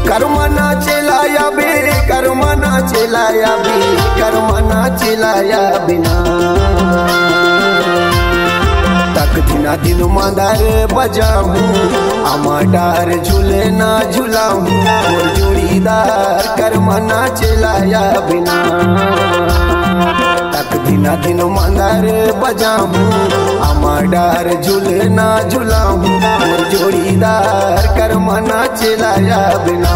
कर्मना चिलाया बिना कर्मना चिलाया बिना तक दिना दिन मांदार बजाऊं आमाडार झूले ना झूलाऊं और जोड़ीदार कर्मना चिलाया बिना तक दिना दिन मांदार बजाऊं आमाडार झूले ना झूलाऊं और जोड़ीदार कर्मना चिलाया बिना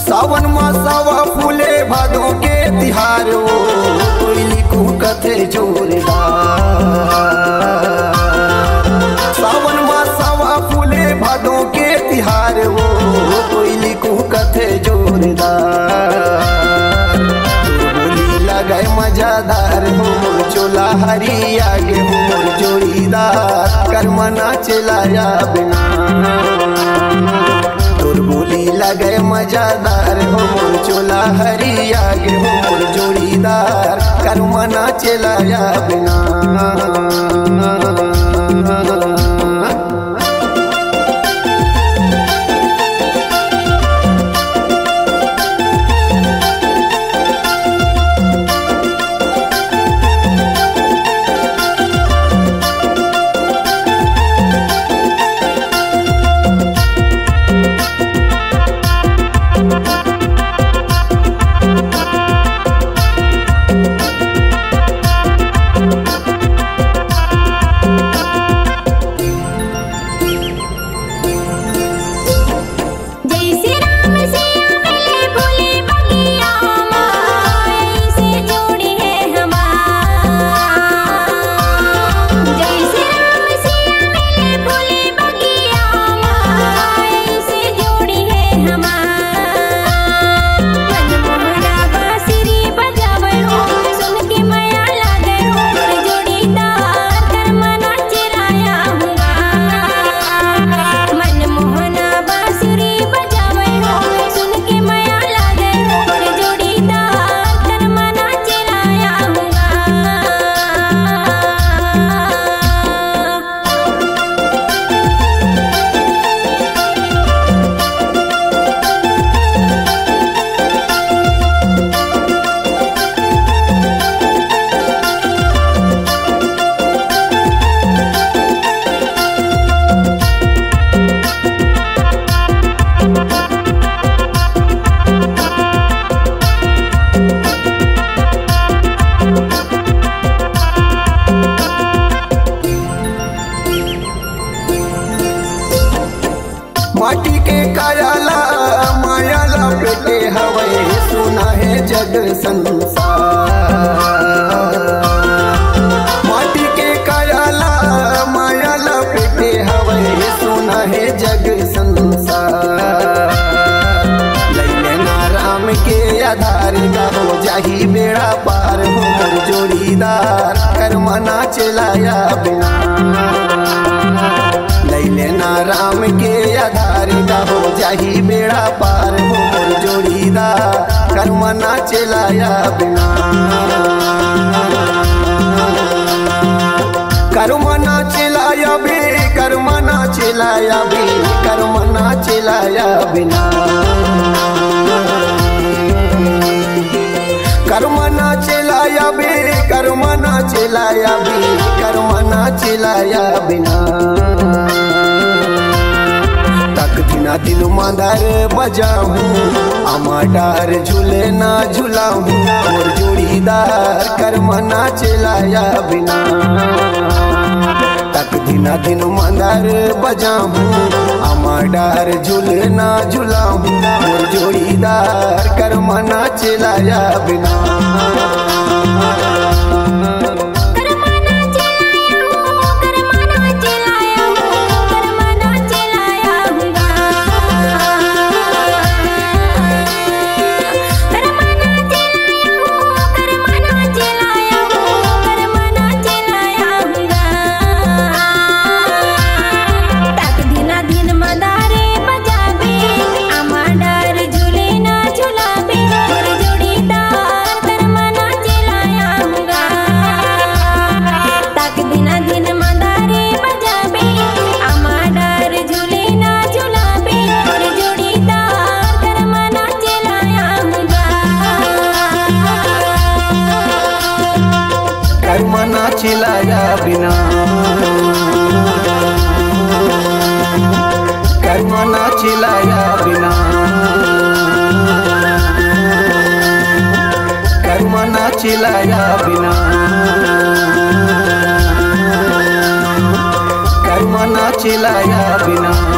सावन मासावा फूले भादों के तिहार वो कोई लिखू कथे जोरदार सावन मासावा फूले भादों के तिहार वो कोई लिखू कथे जोरदार बोली लगाए मजादार हो चोला हरी आगे हो जोड़ीदार कर्मना चिलाया बिना बोली लगे मजादार हो चोला हरी आगे हो जोड़ीदार कर्मना चिलाया बिना जग संसार। माटी के कायाला मायाला पेटे हवे सुना है जग संसार। लैले ना राम के आधार का हो जाही बेड़ा पार हो मोर जोड़ीदार कर्म ना चलाया बिना। लैले ना राम के आधार का हो जाही बेड़ा पार हो मोर जोड़ीदार कर्म ना चलाया बिना। कर्म ना चलाया भी कर्म ना चलाया भी कर्म ना चलाया बिना। कर्म ना चलाया भी कर्म ना चलाया भी कर्म ना चलाया बिना। तक दिना दिन मांदार बजाऊं आमा डार झूले ना झूलाऊं मोर जोड़ीदार कर्म ना चलाया बिना। तक दिना दिन मांदार बजाऊं आमा डार झूले ना झूलाऊं मोर जोड़ीदार कर्म ना चलाया बिना। कर्म ना चलाया बिना। कर्म ना चलाया बिना। कर्म ना चलाया बिना। कर्म ना चलाया बिना।